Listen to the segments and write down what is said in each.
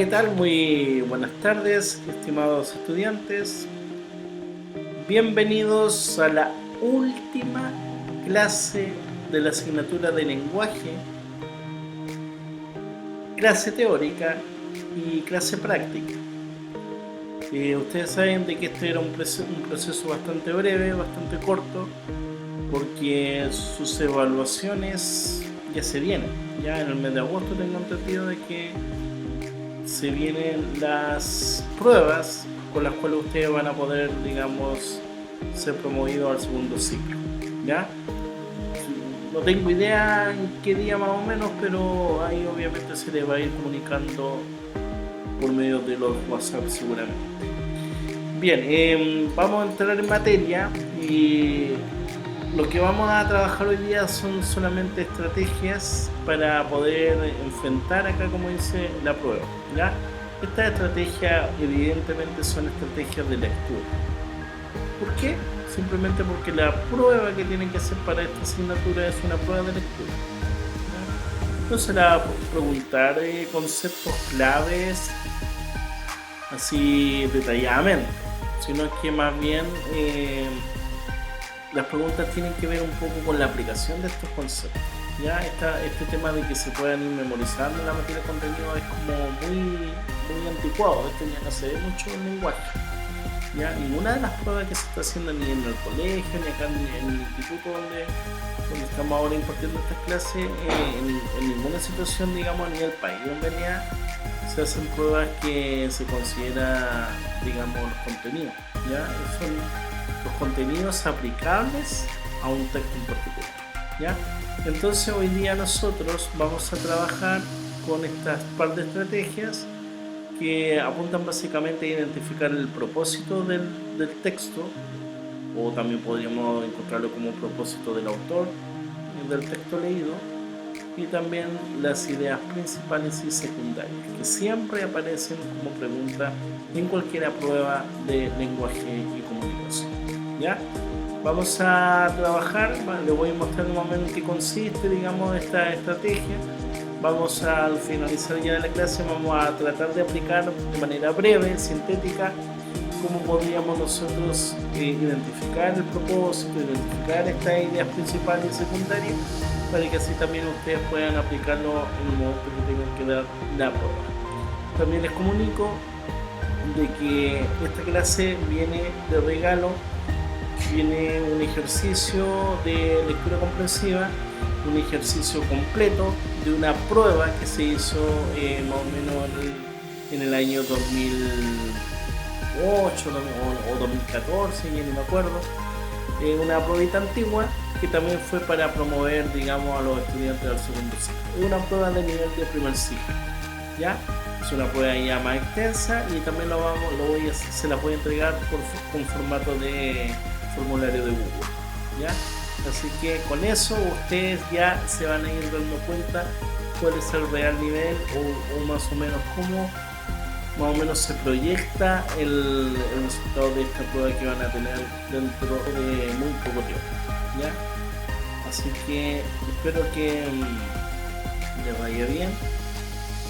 ¿qué tal? Muy buenas tardes, estimados estudiantes. Bienvenidos a la última clase de la asignatura de lenguaje, clase teórica y clase práctica. Ustedes saben de que este era un proceso bastante breve, bastante corto, porque sus evaluaciones ya se vienen. Ya en el mes de agosto tengo entendido de que se vienen las pruebas con las cuales ustedes van a poder, digamos, ser promovidos al segundo ciclo, ¿ya? No tengo idea en qué día más o menos, pero ahí obviamente se les va a ir comunicando por medio de los WhatsApp seguramente. Bien, vamos a entrar en materia y lo que vamos a trabajar hoy día son solamente estrategias para poder enfrentar acá, como dice, la prueba, ¿ya? Estas estrategias evidentemente son estrategias de lectura. ¿Por qué? Simplemente porque la prueba que tienen que hacer para esta asignatura es una prueba de lectura, ¿ya? No será preguntar conceptos claves así detalladamente, sino que más bien las preguntas tienen que ver un poco con la aplicación de estos conceptos. Ya este tema de que se puedan ir memorizando en la materia de contenido es como muy anticuado. Esto ya no se ve mucho en lenguaje. Ya ninguna de las pruebas que se está haciendo ni en el colegio ni acá en el instituto donde estamos ahora impartiendo estas clases, en ninguna situación, digamos, a nivel país en realidad se hacen pruebas que se considera, digamos, los contenidos. Ya son los contenidos aplicables a un texto en particular, ¿ya? Entonces hoy día nosotros vamos a trabajar con estas par de estrategias que apuntan básicamente a identificar el propósito del texto, o también podríamos encontrarlo como propósito del autor del texto leído, y también las ideas principales y secundarias que siempre aparecen como pregunta en cualquier prueba de lenguaje y comunicación, ¿ya? Vamos a trabajar, les voy a mostrar un momento en qué consiste, digamos, esta estrategia. Vamos a, al finalizar ya de la clase, vamos a tratar de aplicar de manera breve, sintética, cómo podríamos nosotros identificar el propósito, identificar estas ideas principales y secundarias, para que así también ustedes puedan aplicarlo en el momento que tengan que dar la prueba. También les comunico de que esta clase viene de regalo, viene un ejercicio de lectura comprensiva, un ejercicio completo de una prueba que se hizo más o menos en el año 2008 o 2014, ya ni me acuerdo, una pruebita antigua que también fue para promover, digamos, a los estudiantes del segundo ciclo. Es una prueba de nivel de primer ciclo, ¿ya? Es una prueba ya más extensa y también se la voy a entregar con formato de formulario de Google, ¿ya? Así que con eso ustedes ya se van a ir dando cuenta cuál es el real nivel o más o menos cómo más o menos se proyecta el resultado de esta prueba que van a tener dentro de muy poco tiempo, ¿ya? Así que espero que les vaya bien,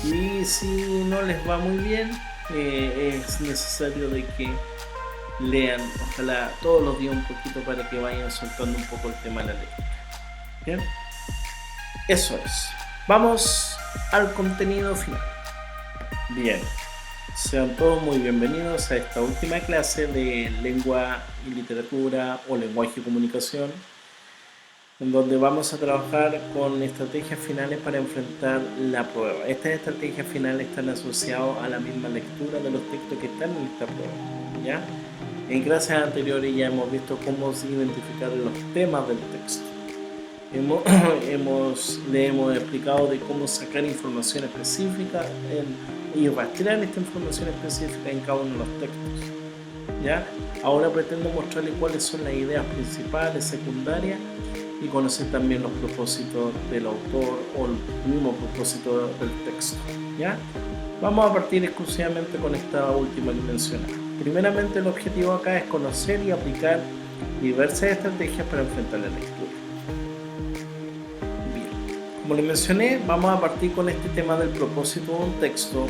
y si no les va muy bien, es necesario de que lean, ojalá todos los días un poquito, para que vayan soltando un poco el tema de la lectura. Bien, eso es. Vamos al contenido final. Bien, sean todos muy bienvenidos a esta última clase de lengua y literatura o lenguaje y comunicación, en donde vamos a trabajar con estrategias finales para enfrentar la prueba. Estas estrategias finales están asociadas a la misma lectura de los textos que están en esta prueba, ¿ya? En clases anteriores ya hemos visto cómo identificar los temas del texto. Le hemos explicado de cómo sacar información específica y rastrear esta información específica en cada uno de los textos, ¿ya? Ahora pretendo mostrarles cuáles son las ideas principales, secundarias, y conocer también los propósitos del autor o el mismo propósito del texto, ¿ya? Vamos a partir exclusivamente con esta última que mencionaba. Primeramente, el objetivo acá es conocer y aplicar diversas estrategias para enfrentar la lectura. Bien, como les mencioné, vamos a partir con este tema del propósito de un texto,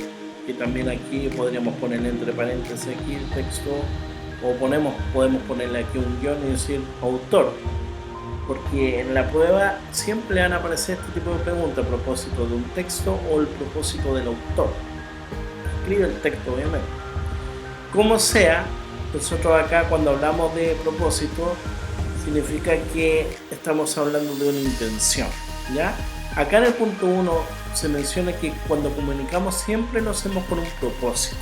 que también aquí podríamos ponerle entre paréntesis aquí el texto, o podemos ponerle aquí un guión y decir autor, porque en la prueba siempre van a aparecer este tipo de preguntas a propósito de un texto o el propósito del autor. Escribe el texto, obviamente. Como sea, nosotros acá cuando hablamos de propósito significa que estamos hablando de una intención, ¿ya? Acá en el punto 1 se menciona que cuando comunicamos siempre lo hacemos con un propósito.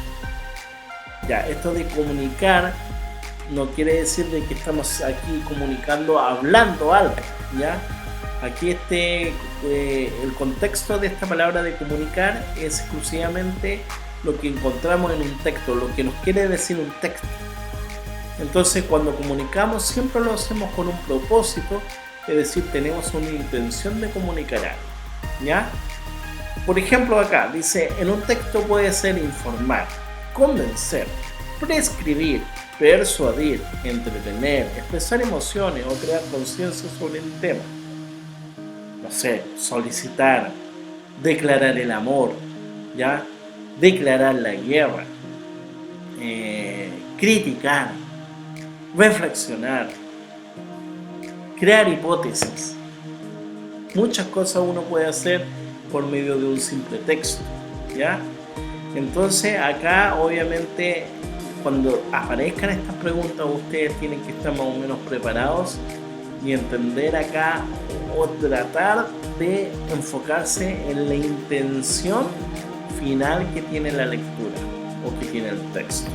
Ya, esto de comunicar no quiere decir de que estamos aquí comunicando, hablando algo, ¿ya? Aquí el contexto de esta palabra de comunicar es exclusivamente lo que encontramos en un texto, lo que nos quiere decir un texto. Entonces, cuando comunicamos siempre lo hacemos con un propósito, es decir, tenemos una intención de comunicar algo, ¿ya? Por ejemplo, acá dice, en un texto puede ser informar, convencer, prescribir, persuadir, entretener, expresar emociones o crear conciencia sobre el tema. No sé, solicitar, declarar el amor, ¿ya? Declarar la guerra, criticar, reflexionar, crear hipótesis. Muchas cosas uno puede hacer por medio de un simple texto, ¿ya? Entonces acá obviamente cuando aparezcan estas preguntas ustedes tienen que estar más o menos preparados y entender acá o tratar de enfocarse en la intención final que tiene la lectura o que tiene el texto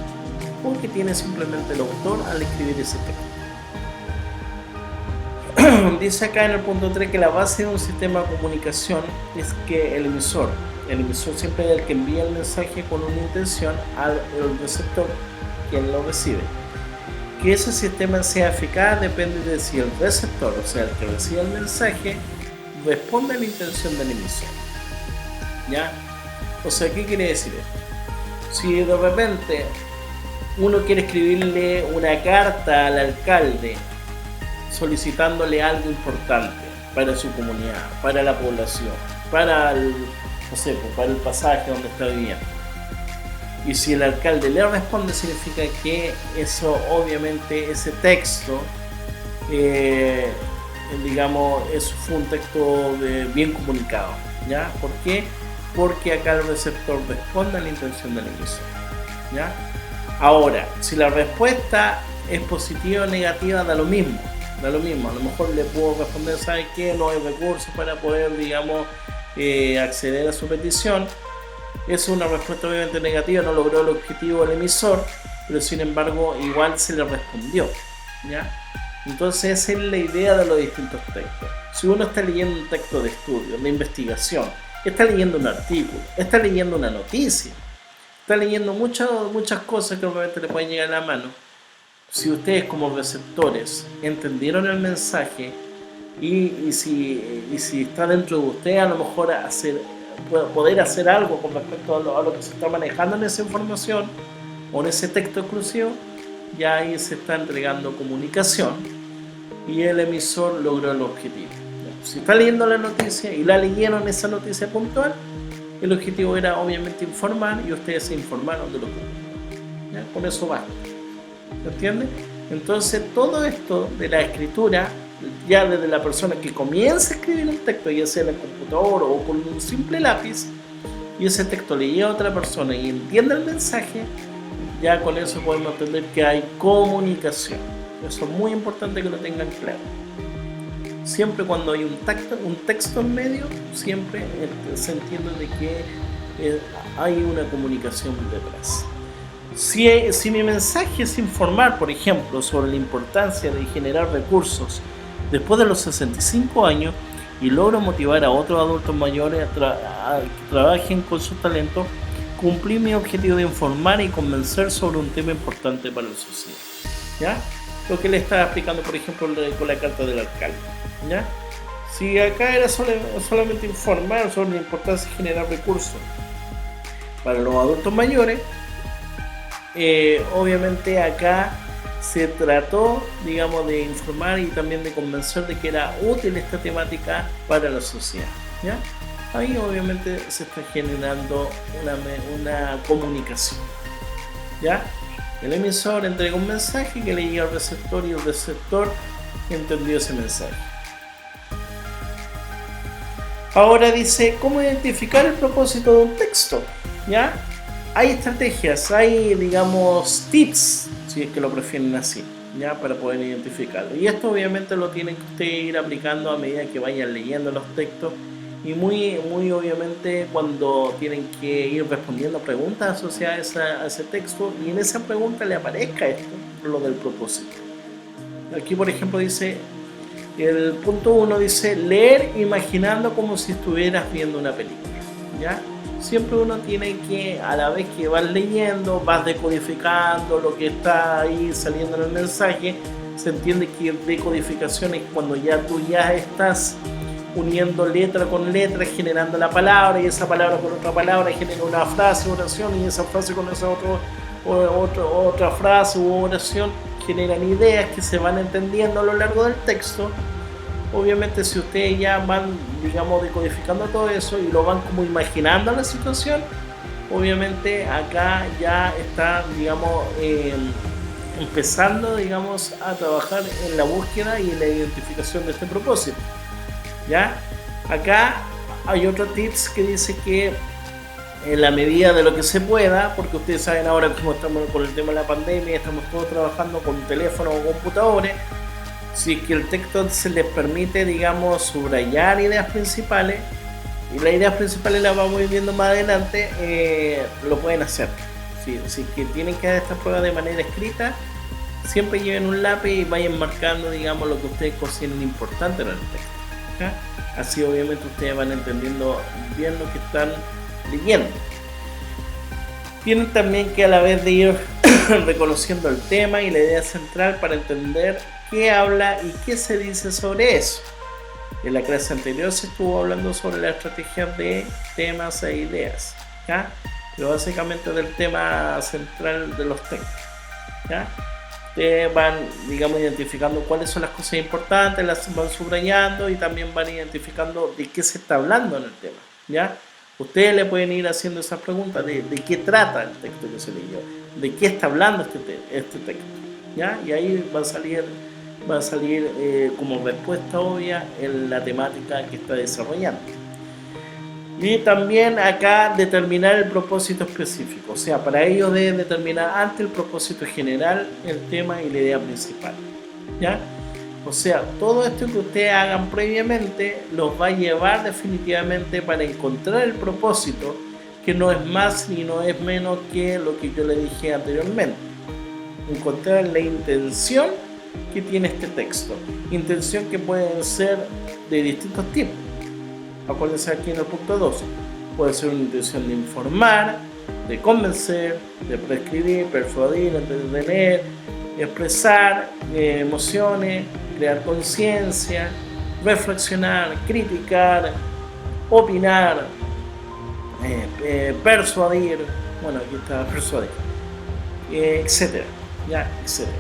o que tiene simplemente el autor al escribir ese texto. Dice acá en el punto 3 que la base de un sistema de comunicación es que el emisor siempre es el que envía el mensaje con una intención al receptor, quien lo recibe. Que ese sistema sea eficaz depende de si el receptor, o sea el que recibe el mensaje, responde a la intención del emisor, ¿ya? O sea, ¿qué quiere decir esto? Si de repente uno quiere escribirle una carta al alcalde solicitándole algo importante para su comunidad, para la población, para el pasaje donde está viviendo, y si el alcalde le responde, significa que eso, obviamente, ese texto eso fue un texto bien comunicado, ¿ya? ¿Por qué? Porque acá el receptor responde a la intención del emisor, ¿ya? Ahora, si la respuesta es positiva o negativa, da lo mismo. A lo mejor le puedo responder, ¿sabe qué? No hay recursos para poder, acceder a su petición. Es una respuesta obviamente negativa, no logró el objetivo del emisor, pero sin embargo igual se le respondió, ¿ya? Entonces esa es la idea de los distintos textos. Si uno está leyendo un texto de estudio, de investigación, está leyendo un artículo, está leyendo una noticia, está leyendo muchas cosas que obviamente le pueden llegar a la mano. Si ustedes como receptores entendieron el mensaje y si está dentro de ustedes, a lo mejor poder hacer algo con respecto a lo que se está manejando en esa información o en ese texto exclusivo, ya ahí se está entregando comunicación y el emisor logró el objetivo. Si está leyendo la noticia y la leyeron esa noticia puntual, el objetivo era obviamente informar y ustedes se informaron de lo que ¿ya? Con eso basta. ¿Se entiende? Entonces todo esto de la escritura, ya desde la persona que comienza a escribir un texto, ya sea en el computador o con un simple lápiz, y ese texto le llega a otra persona y entiende el mensaje, ya con eso podemos entender que hay comunicación. Eso es muy importante que lo tengan claro. Siempre cuando hay un texto en medio, siempre se entiende de que hay una comunicación detrás. Si mi mensaje es informar, por ejemplo, sobre la importancia de generar recursos después de los 65 años y logro motivar a otros adultos mayores a que trabajen con sus talentos, cumplí mi objetivo de informar y convencer sobre un tema importante para la sociedad, ¿ya? Lo que le estaba explicando, por ejemplo, con la carta del alcalde, ¿ya? Si acá era solamente informar sobre la importancia de generar recursos para los adultos mayores, obviamente acá se trató, de informar y también de convencer de que era útil esta temática para la sociedad, ¿ya? ahí obviamente se está generando una comunicación, ¿ya? El emisor entrega un mensaje que le llega al receptor y el receptor entendió ese mensaje. Ahora dice, ¿cómo identificar el propósito de un texto? ¿Ya? Hay estrategias, hay, digamos, tips, si es que lo prefieren así, ¿ya? Para poder identificarlo. Y esto obviamente lo tienen que ustedes ir aplicando a medida que vayan leyendo los textos y muy obviamente cuando tienen que ir respondiendo preguntas asociadas a ese texto y en esa pregunta le aparezca esto, lo del propósito. Aquí por ejemplo dice, el punto 1 dice, leer imaginando como si estuvieras viendo una película, ¿ya? Siempre uno tiene que, a la vez que vas leyendo, vas decodificando lo que está ahí saliendo en el mensaje. Se entiende que decodificación es cuando tú ya estás uniendo letra con letra, generando la palabra, y esa palabra con otra palabra genera una frase, oración, y esa frase con esa otra frase u oración generan ideas que se van entendiendo a lo largo del texto. Obviamente si ustedes ya van, digamos, decodificando todo eso y lo van como imaginando la situación, obviamente acá ya está, digamos, empezando, digamos, a trabajar en la búsqueda y en la identificación de este propósito, ¿ya? Acá hay otro tips que dice que en la medida de lo que se pueda, porque ustedes saben ahora cómo estamos con el tema de la pandemia, estamos todos trabajando con teléfonos o computadores. Si es que el texto se les permite, digamos, subrayar ideas principales, y las ideas principales las vamos a ir viendo más adelante, lo pueden hacer. Si es que tienen que dar esta prueba de manera escrita, siempre lleven un lápiz y vayan marcando, digamos, lo que ustedes consideren importante en el texto, ¿ya? Así obviamente ustedes van entendiendo bien lo que están leyendo. Tienen también que a la vez de ir reconociendo el tema y la idea central para entender qué habla y qué se dice sobre eso. En la clase anterior se estuvo hablando sobre la estrategia de temas e ideas, ¿ya? Pero básicamente del tema central de los textos, ¿ya? Ustedes van, digamos, identificando cuáles son las cosas importantes, las van subrayando y también van identificando de qué se está hablando en el tema, ¿ya? Ustedes le pueden ir haciendo esas preguntas de qué trata el texto que se leyó, de qué está hablando este texto, ¿ya? Y ahí va a salir como respuesta obvia en la temática que está desarrollando. Y también acá determinar el propósito específico, o sea, para ello deben determinar antes el propósito general, el tema y la idea principal, ¿ya? O sea, todo esto que ustedes hagan previamente los va a llevar definitivamente para encontrar el propósito, que no es más ni no es menos que lo que yo le dije anteriormente. Encontrar la intención que tiene este texto. Intención que pueden ser de distintos tipos. Acuérdense aquí en el punto 2. Puede ser una intención de informar, de convencer, de prescribir, persuadir, entretener, expresar emociones, crear conciencia, reflexionar, criticar, opinar, persuadir, bueno, aquí está persuadir, etcétera, ya, etcétera.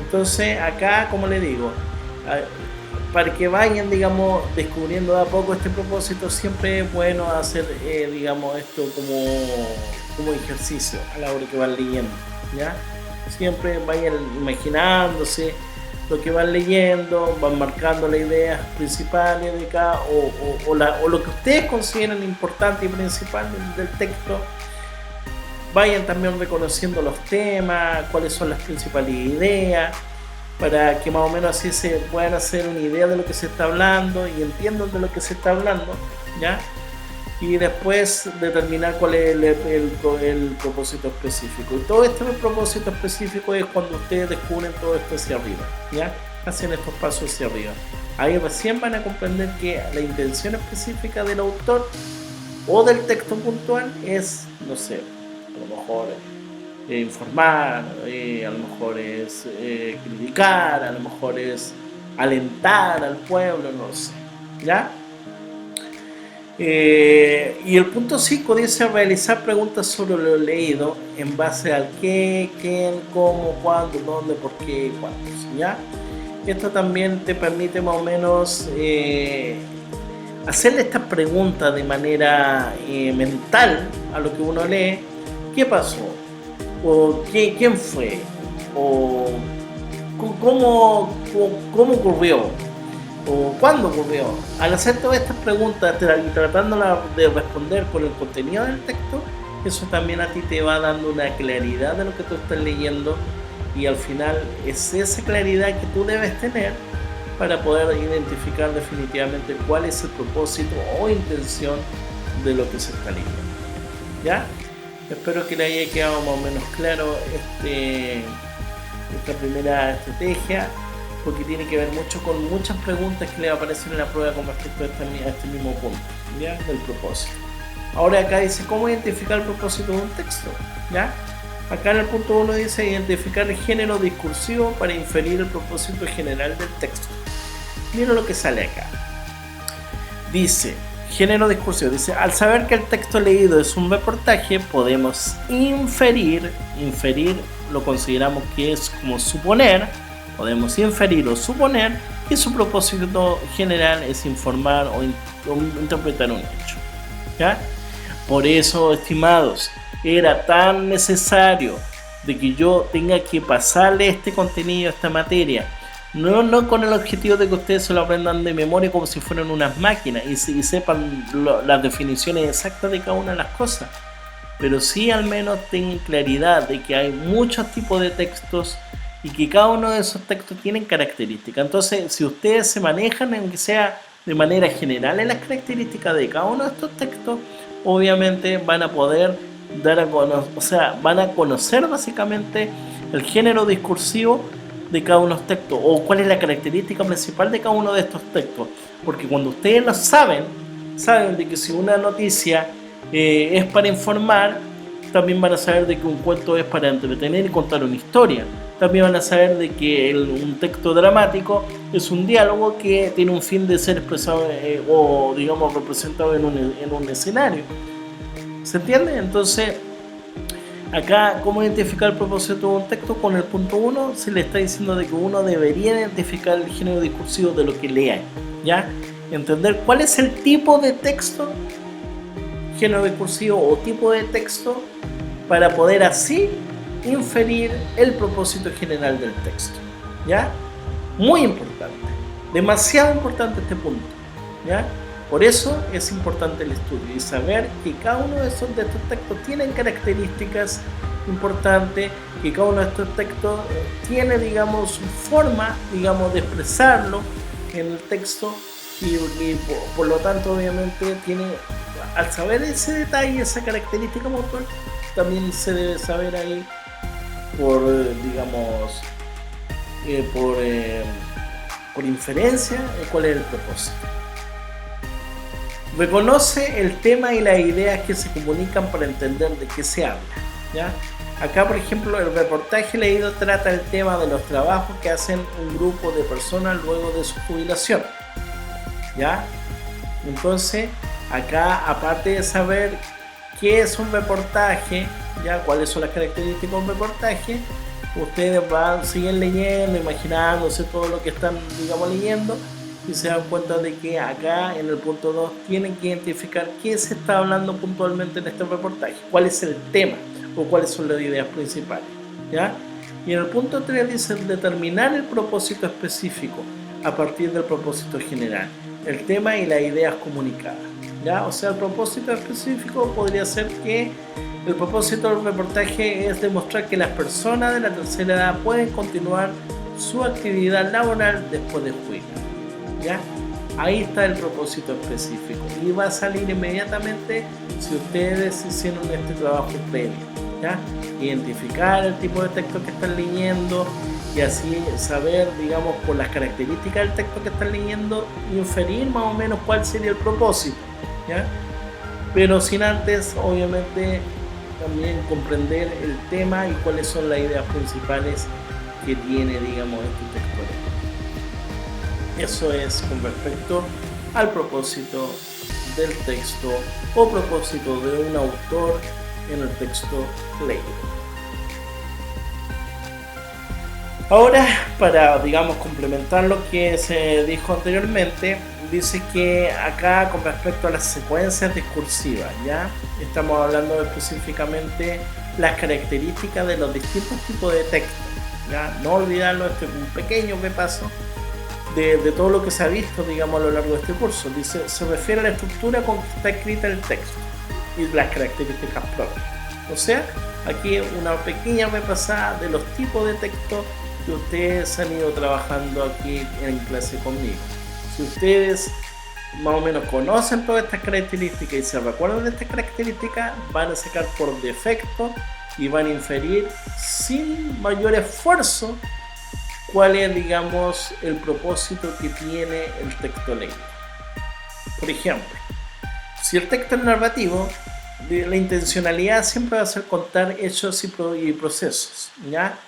Entonces acá, como le digo, para que vayan, digamos, descubriendo de a poco este propósito, siempre es bueno hacer, digamos, esto como ejercicio a la hora que van leyendo, ¿ya? Siempre vayan imaginándose lo que van leyendo, van marcando las ideas principales de cada, o lo que ustedes consideren importante y principal del texto. Vayan también reconociendo los temas, cuáles son las principales ideas, para que más o menos así se puedan hacer una idea de lo que se está hablando y entiendan de lo que se está hablando, ¿ya? Y después determinar cuál es el propósito específico. Y todo este propósito específico es cuando ustedes descubren todo esto hacia arriba, ¿ya? Hacen estos pasos hacia arriba. Ahí recién van a comprender que la intención específica del autor o del texto puntual es, no sé, a lo mejor informar, a lo mejor es criticar, a lo mejor es alentar al pueblo, no sé, ¿ya? Y el punto 5 dice realizar preguntas sobre lo leído en base al qué, quién, cómo, cuándo, dónde, por qué y cuántos, ¿ya? Esto también te permite más o menos hacerle estas preguntas de manera mental a lo que uno lee. ¿Qué pasó? ¿O quién fue? ¿O cómo ocurrió? ¿O cuándo ocurrió? Al hacer todas estas preguntas y tratándolas de responder con el contenido del texto, eso también a ti te va dando una claridad de lo que tú estás leyendo, y al final es esa claridad que tú debes tener para poder identificar definitivamente cuál es el propósito o intención de lo que se está leyendo. ¿Ya? Espero que le haya quedado más o menos claro esta primera estrategia, porque tiene que ver mucho con muchas preguntas que le aparecen en la prueba con respecto a este mismo punto, ¿ya? Del propósito. Ahora acá dice cómo identificar el propósito de un texto, ¿ya? Acá en el punto 1 dice identificar el género discursivo para inferir el propósito general del texto. Mira lo que sale acá. Dice, género discursivo, dice, al saber que el texto leído es un reportaje, podemos inferir lo consideramos que es como suponer, podemos inferir o suponer que su propósito general es informar o interpretar un hecho, ¿ya? Por eso, estimados, era tan necesario de que yo tenga que pasarle este contenido, esta materia, no con el objetivo de que ustedes se lo aprendan de memoria como si fueran unas máquinas y sepan las definiciones exactas de cada una de las cosas, pero sí al menos tengan claridad de que hay muchos tipos de textos y que cada uno de esos textos tienen características. Entonces, si ustedes se manejan, aunque sea de manera general, en las características de cada uno de estos textos, obviamente van a poder van a conocer básicamente el género discursivo de cada uno de los textos, o cuál es la característica principal de cada uno de estos textos, porque cuando ustedes lo saben de que si una noticia es para informar, también van a saber de que un cuento es para entretener y contar una historia. También van a saber de que un texto dramático es un diálogo que tiene un fin de ser expresado o digamos representado en un escenario. ¿Se entiende? Entonces, acá, ¿cómo identificar el propósito de un texto? Con el punto 1 se le está diciendo de que uno debería identificar el género discursivo de lo que lea, ¿ya? Entender cuál es el tipo de texto, género discursivo o tipo de texto, para poder así inferir el propósito general del texto, ¿ya? Muy importante, demasiado importante este punto, ¿ya? Por eso es importante el estudio y saber que cada uno de estos textos tienen características importantes, que cada uno de estos textos tiene, digamos, su forma, digamos, de expresarlo en el texto y por lo tanto, obviamente, al saber ese detalle, esa característica puntual, también se debe saber ahí por inferencia cuál es el propósito. Reconoce el tema y las ideas que se comunican para entender de qué se habla, ¿ya? Acá, por ejemplo, el reportaje leído trata el tema de los trabajos que hacen un grupo de personas luego de su jubilación, ¿ya? Entonces, acá, aparte de saber qué es un reportaje, ¿ya? Cuáles son las características de un reportaje, ustedes siguen leyendo, imaginándose todo lo que están, digamos, leyendo, y se dan cuenta de que acá en el punto 2 tienen que identificar qué se está hablando puntualmente en este reportaje, cuál es el tema o cuáles son las ideas principales, ¿ya? Y en el punto 3 dice determinar el propósito específico a partir del propósito general, el tema y las ideas comunicadas, ¿ya? O sea, el propósito específico podría ser que el propósito del reportaje es demostrar que las personas de la tercera edad pueden continuar su actividad laboral después de jubilar, ¿ya? Ahí está el propósito específico y va a salir inmediatamente si ustedes hicieron este trabajo previo, ¿ya? Identificar el tipo de texto que están leyendo y así saber, digamos, por las características del texto que están leyendo, inferir más o menos cuál sería el propósito, ¿ya? Pero sin antes, obviamente, también comprender el tema y cuáles son las ideas principales que tiene, digamos, este texto. Eso es con respecto al propósito del texto o propósito de un autor en el texto leído. Ahora, para, digamos, complementar lo que se dijo anteriormente, dice que acá con respecto a las secuencias discursivas, ¿ya? Estamos hablando específicamente las características de los distintos tipos de texto, ¿ya? No olvidarlo, este es un pequeño repaso de todo lo que se ha visto, digamos, a lo largo de este curso. Dice, se refiere a la estructura con que está escrita el texto y las características propias. O sea, aquí una pequeña repasada de los tipos de texto que ustedes han ido trabajando aquí en clase conmigo. Si ustedes más o menos conocen todas estas características y se recuerdan de estas características, van a sacar por defecto y van a inferir sin mayor esfuerzo cuál es, digamos, el propósito que tiene el texto leído. Por ejemplo, si el texto es narrativo, la intencionalidad siempre va a ser contar hechos y procesos, ¿ya?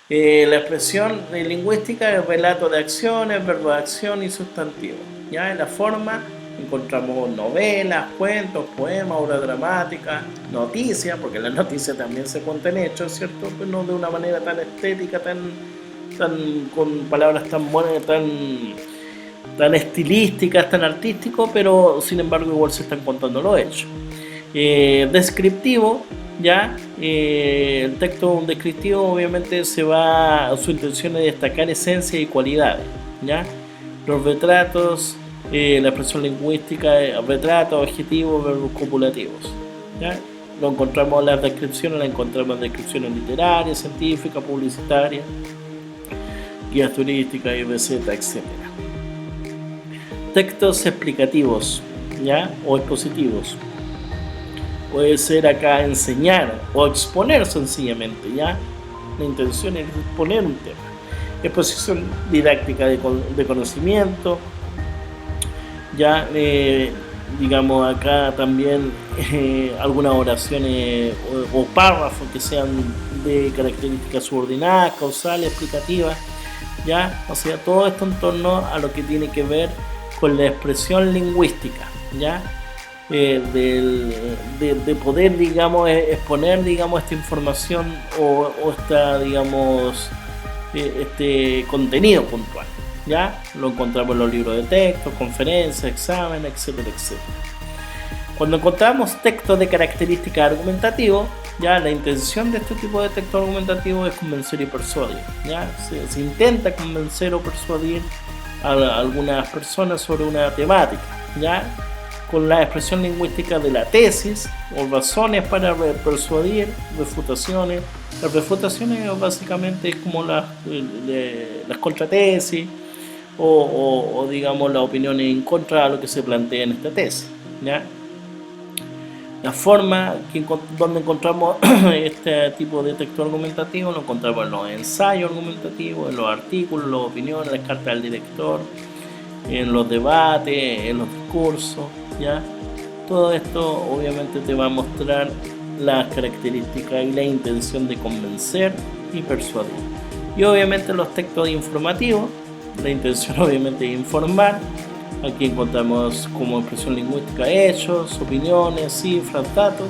La expresión lingüística es relato de acciones, verbo de acción y sustantivo, ¿ya? En la forma encontramos novelas, cuentos, poemas, obras dramáticas, noticias, porque en las noticias también se cuentan hechos, ¿cierto? Pero no de una manera tan estética, tan con palabras tan buenas, tan estilísticas, tan artísticos, pero sin embargo igual se están contando los hechos. Descriptivo, ya, el texto descriptivo obviamente su intención es destacar esencia y cualidades, ya. Los retratos, la expresión lingüística, retratos, adjetivos, verbos copulativos, ya. Lo encontramos en las descripciones, literarias, científicas, publicitarias, guías turísticas y recetas, etc. Textos explicativos, ¿ya? O expositivos. Puede ser acá enseñar o exponer sencillamente, ¿ya? La intención es exponer un tema. Exposición didáctica de conocimiento, ya, digamos acá también algunas oraciones o párrafos que sean de características subordinadas, causales, explicativas, ¿ya? O sea, todo esto en torno a lo que tiene que ver con la expresión lingüística, ¿ya? De poder, digamos, exponer, digamos, esta información o esta, digamos, este contenido puntual, ¿ya? Lo encontramos en los libros de texto, conferencias, exámenes, etcétera, etcétera. Cuando encontramos textos de características argumentativas, ya la intención de este tipo de texto argumentativo es convencer y persuadir, ¿ya? Se intenta convencer o persuadir a algunas personas sobre una temática, ¿ya? Con la expresión lingüística de la tesis o razones para persuadir, refutaciones. Las refutaciones básicamente es como las contratesis o digamos las opiniones en contra de lo que se plantea en esta tesis, ¿ya? La forma donde encontramos este tipo de texto argumentativo lo encontramos en los ensayos argumentativos, en los artículos, las opiniones, las cartas del director, en los debates, en los discursos, ¿ya? Todo esto obviamente te va a mostrar las características y la intención de convencer y persuadir. Y obviamente los textos informativos, la intención obviamente es informar. Aquí encontramos como expresión lingüística hechos, opiniones, cifras, datos,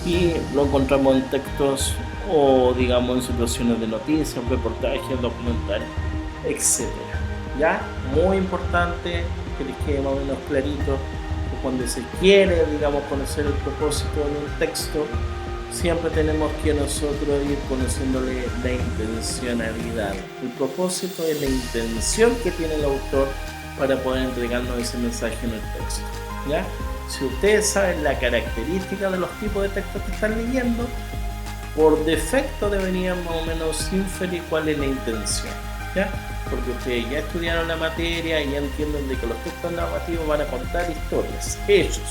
y lo encontramos en textos o digamos en situaciones de noticias, reportajes, documentales, etc. ¿Ya? Muy importante que les quede más o menos clarito que cuando se quiere, digamos, conocer el propósito de un texto, siempre tenemos que nosotros ir conociéndole la intencionalidad. El propósito es la intención que tiene el autor para poder entregarnos ese mensaje en el texto, ¿ya? Si ustedes saben la característica de los tipos de textos que están leyendo, por defecto deberían más o menos inferir cuál es la intención, ¿ya? Porque ustedes ya estudiaron la materia y ya entienden de que los textos narrativos van a contar historias, hechos.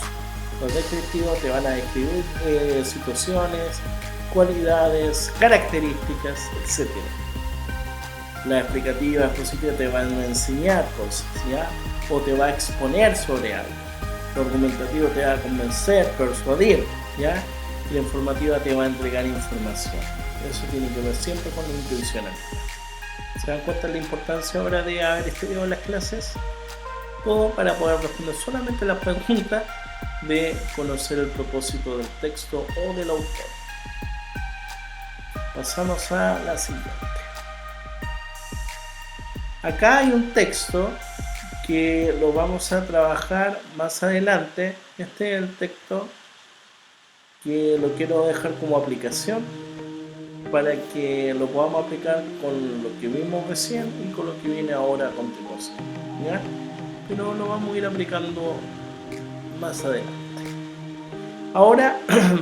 Los descriptivos te van a describir situaciones, cualidades, características, etc. La explicativa expositiva te van a enseñar cosas, ¿ya? O te va a exponer sobre algo. Lo argumentativo te va a convencer, persuadir, ¿ya? Y la informativa te va a entregar información. Eso tiene que ver siempre con la intencionalidad. ¿Se dan cuenta de la importancia ahora de haber estudiado las clases? Todo para poder responder solamente la pregunta de conocer el propósito del texto o del autor. Pasamos a la siguiente. Acá hay un texto que lo vamos a trabajar más adelante. Este es el texto que lo quiero dejar como aplicación para que lo podamos aplicar con lo que vimos recién y con lo que viene ahora a continuación, ¿ya? Pero lo vamos a ir aplicando más adelante. Ahora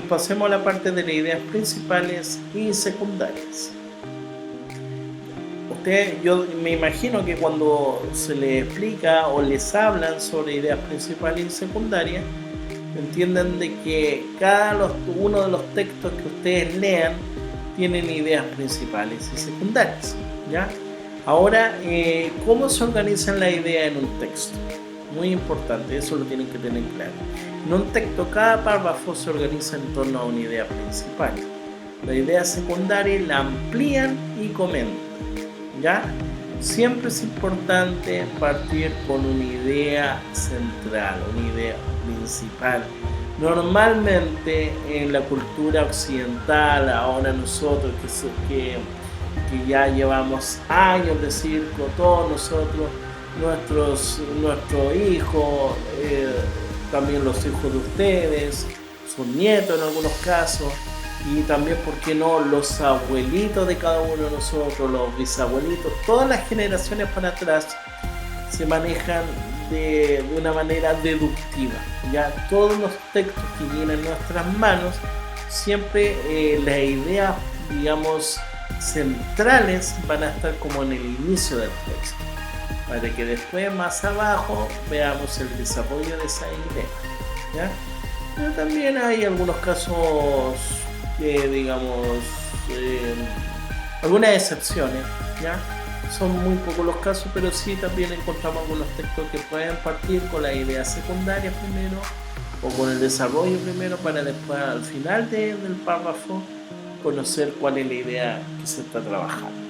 pasemos a la parte de las ideas principales y secundarias. Yo me imagino que cuando se les explica o les hablan sobre ideas principales y secundarias, entiendan de que uno de los textos que ustedes lean tienen ideas principales y secundarias, ¿ya? Ahora, ¿cómo se organizan las ideas en un texto? Muy importante, eso lo tienen que tener claro. En un texto, cada párrafo se organiza en torno a una idea principal. La idea secundaria la amplían y comentan, ¿ya? Siempre es importante partir con una idea central, una idea principal. Normalmente en la cultura occidental, ahora nosotros que ya llevamos años de circo, todos nosotros, nuestros hijos, también los hijos de ustedes, sus nietos en algunos casos, y también, ¿por qué no?, los abuelitos de cada uno de nosotros, los bisabuelitos, todas las generaciones para atrás se manejan de una manera deductiva. Ya todos los textos que vienen en nuestras manos, siempre las ideas, digamos, centrales van a estar como en el inicio del texto, para que después más abajo veamos el desarrollo de esa idea, ¿ya? Pero también hay algunos casos, digamos, algunas excepciones, ¿ya? Son muy pocos los casos, pero sí también encontramos algunos textos que pueden partir con la idea secundaria primero o con el desarrollo primero, para después al final del párrafo conocer cuál es la idea que se está trabajando.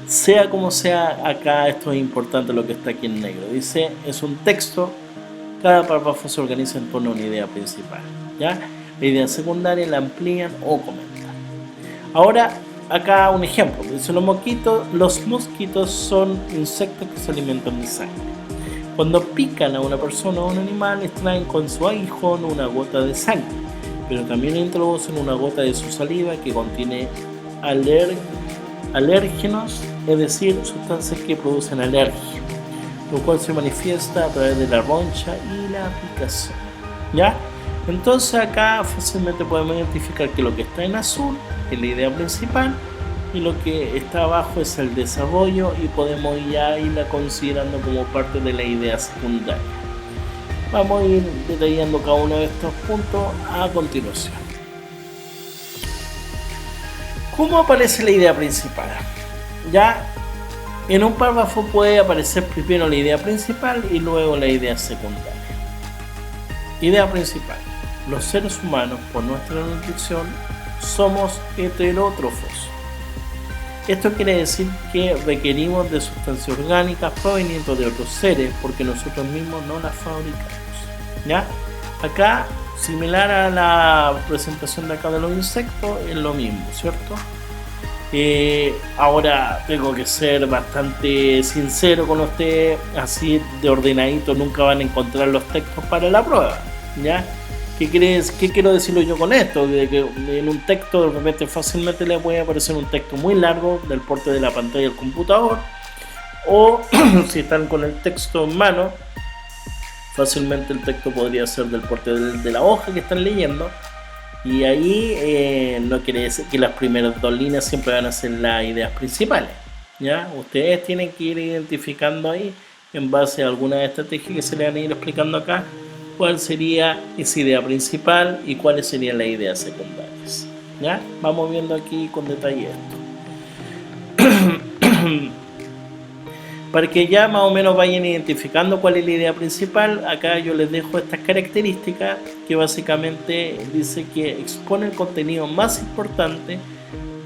Sea como sea, acá esto es importante, lo que está aquí en negro. Dice, es un texto, cada párrafo se organiza en torno a una idea principal, ¿ya? La idea secundaria la amplían o comentan. Ahora, acá un ejemplo. Dice, los mosquitos son insectos que se alimentan de sangre. Cuando pican a una persona o a un animal, extraen con su aguijón una gota de sangre, pero también introducen una gota de su saliva que contiene alérgenos, es decir, sustancias que producen alergia, lo cual se manifiesta a través de la roncha y la picación, ¿ya? Entonces acá fácilmente podemos identificar que lo que está en azul es la idea principal y lo que está abajo es el desarrollo, y podemos ya irla considerando como parte de la idea secundaria. Vamos a ir detallando cada uno de estos puntos a continuación. ¿Cómo aparece la idea principal? Ya en un párrafo puede aparecer primero la idea principal y luego la idea secundaria. Idea principal. Los seres humanos, por nuestra nutrición, somos heterótrofos. Esto quiere decir que requerimos de sustancias orgánicas provenientes de otros seres porque nosotros mismos no las fabricamos, ¿ya? Acá, similar a la presentación de acá de los insectos, es lo mismo, ¿cierto? Ahora tengo que ser bastante sincero con ustedes, así de ordenadito nunca van a encontrar los textos para la prueba, ¿ya? ¿Qué quiero decirlo yo con esto? De que en un texto de repente fácilmente le puede aparecer un texto muy largo del porte de la pantalla del computador, o si están con el texto en mano, fácilmente el texto podría ser del porte de la hoja que están leyendo, y ahí no quiere decir que las primeras dos líneas siempre van a ser las ideas principales, ¿ya? Ustedes tienen que ir identificando ahí, en base a alguna estrategia que se le van a ir explicando acá, cuál sería esa idea principal y cuáles serían las ideas secundarias, ¿ya? Vamos viendo aquí con detalle esto. Para que ya más o menos vayan identificando cuál es la idea principal, acá yo les dejo estas características que básicamente dice que expone el contenido más importante,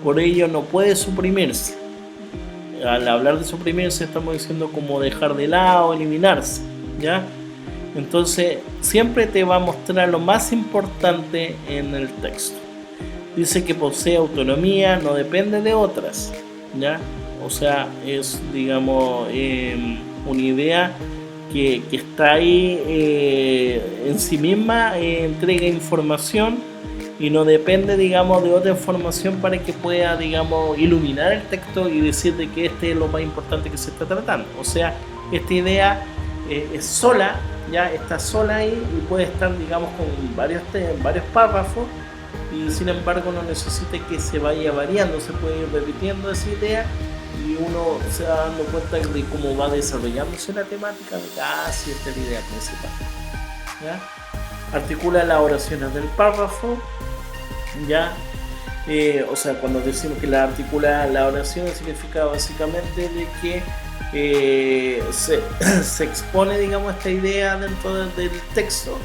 por ello no puede suprimirse. Al hablar de suprimirse estamos diciendo como dejar de lado, eliminarse, ¿ya? Entonces siempre te va a mostrar lo más importante en el texto. Dice que posee autonomía, no depende de otras, ¿ya? o sea, es, digamos, una idea que está ahí en sí misma, entrega información y no depende, digamos, de otra información para que pueda, digamos, iluminar el texto y decir de que este es lo más importante que se está tratando. O sea, esta idea es sola, ya está sola ahí y puede estar, digamos, con varios párrafos, y sin embargo no necesita que se vaya variando, se puede ir repitiendo esa idea y uno se va dando cuenta de cómo va desarrollándose la temática, de que sí, esta es la idea principal, ¿ya? Articula las oraciones del párrafo, ¿ya? O sea, cuando decimos que la articula la oración, significa básicamente de que se expone, digamos, esta idea dentro del texto,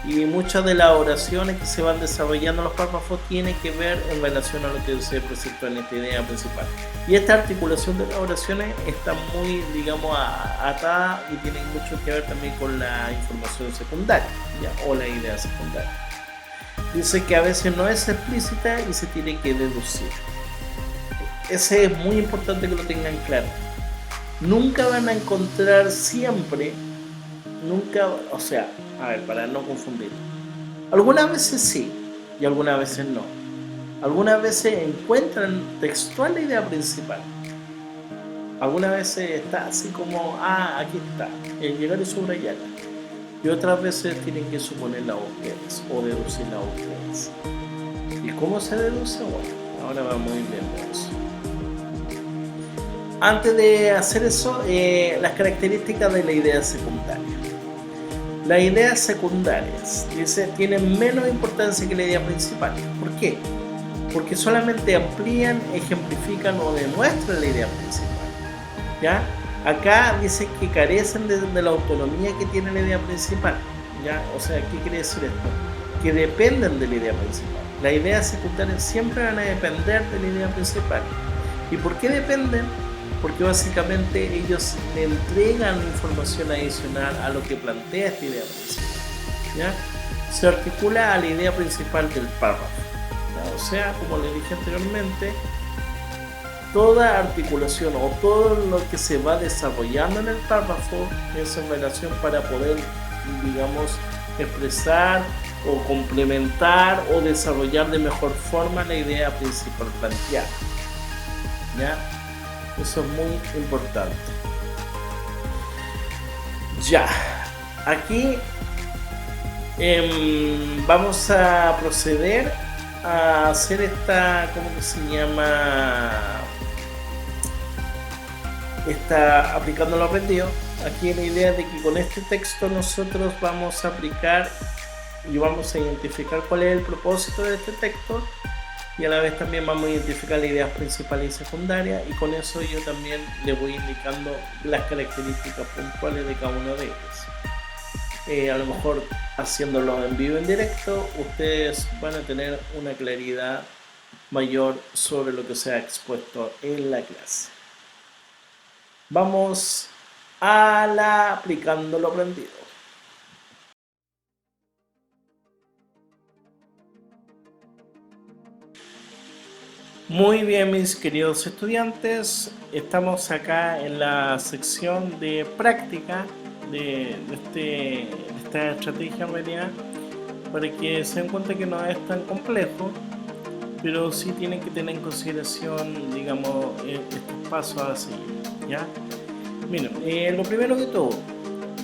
y muchas de las oraciones que se van desarrollando en los párrafos tienen que ver en relación a lo que se presentó en esta idea principal. Y esta articulación de las oraciones está muy, digamos, atada y tiene mucho que ver también con la información secundaria, ¿ya? O la idea secundaria. Dice que a veces no es explícita y se tiene que deducir. Ese es muy importante que lo tengan claro. Nunca van a encontrar siempre, nunca, o sea, a ver, para no confundir. Algunas veces sí y algunas veces no. Algunas veces encuentran textual la idea principal. Algunas veces está así como, aquí está, llegar y subrayarla. Y otras veces tienen que suponerla ustedes o deducirla ustedes. ¿Y cómo se deduce? Bueno, ahora vamos a ir viendo eso. Antes de hacer eso, las características de la idea secundaria. Las ideas secundarias, dice, tienen menos importancia que la idea principal. ¿Por qué? Porque solamente amplían, ejemplifican o demuestran la idea principal, ¿ya? Acá dice que carecen de la autonomía que tiene la idea principal, ¿ya? O sea, ¿qué quiere decir esto? Que dependen de la idea principal. Las ideas secundarias siempre van a depender de la idea principal. ¿Y por qué dependen? Porque básicamente ellos le entregan información adicional a lo que plantea esta idea principal, ¿ya? Se articula a la idea principal del párrafo, ¿ya? O sea, como le dije anteriormente, toda articulación o todo lo que se va desarrollando en el párrafo es en relación para poder, digamos, expresar o complementar o desarrollar de mejor forma la idea principal planteada, ¿ya? Eso es muy importante. Ya, aquí vamos a proceder a hacer esta, ¿cómo que se llama? Está aplicando lo aprendido. Aquí la idea de que con este texto nosotros vamos a aplicar y vamos a identificar cuál es el propósito de este texto, y a la vez también vamos a identificar las ideas principales y secundarias, y con eso yo también le voy indicando las características puntuales de cada uno de ellos. A lo mejor haciéndolo en vivo, en directo, ustedes van a tener una claridad mayor sobre lo que se ha expuesto en la clase. Vamos a la aplicando lo aprendido. Muy bien, mis queridos estudiantes, estamos acá en la sección de práctica de esta estrategia en realidad, para que se den cuenta que no es tan complejo, pero sí tienen que tener en consideración, digamos, estos pasos a seguir, ¿ya? Miren, lo primero que todo,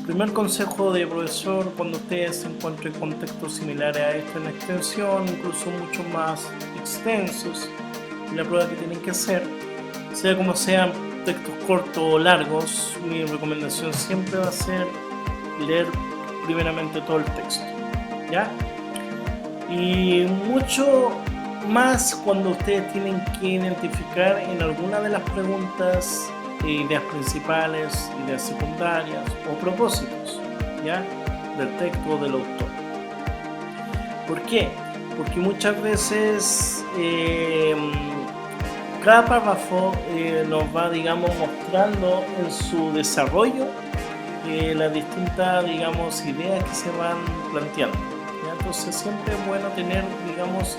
primer consejo de profesor: cuando ustedes se encuentren contextos similares a esto en extensión, incluso mucho más extensos, la prueba que tienen que hacer, sea como sean textos cortos o largos, mi recomendación siempre va a ser leer primeramente todo el texto, ¿ya? Y mucho más cuando ustedes tienen que identificar en alguna de las preguntas ideas principales, ideas secundarias o propósitos, ¿ya? Del texto o del autor. ¿Por qué? Porque muchas veces cada párrafo nos va, digamos, mostrando en su desarrollo las distintas, digamos, ideas que se van planteando, ¿ya? Entonces siempre es bueno tener, digamos,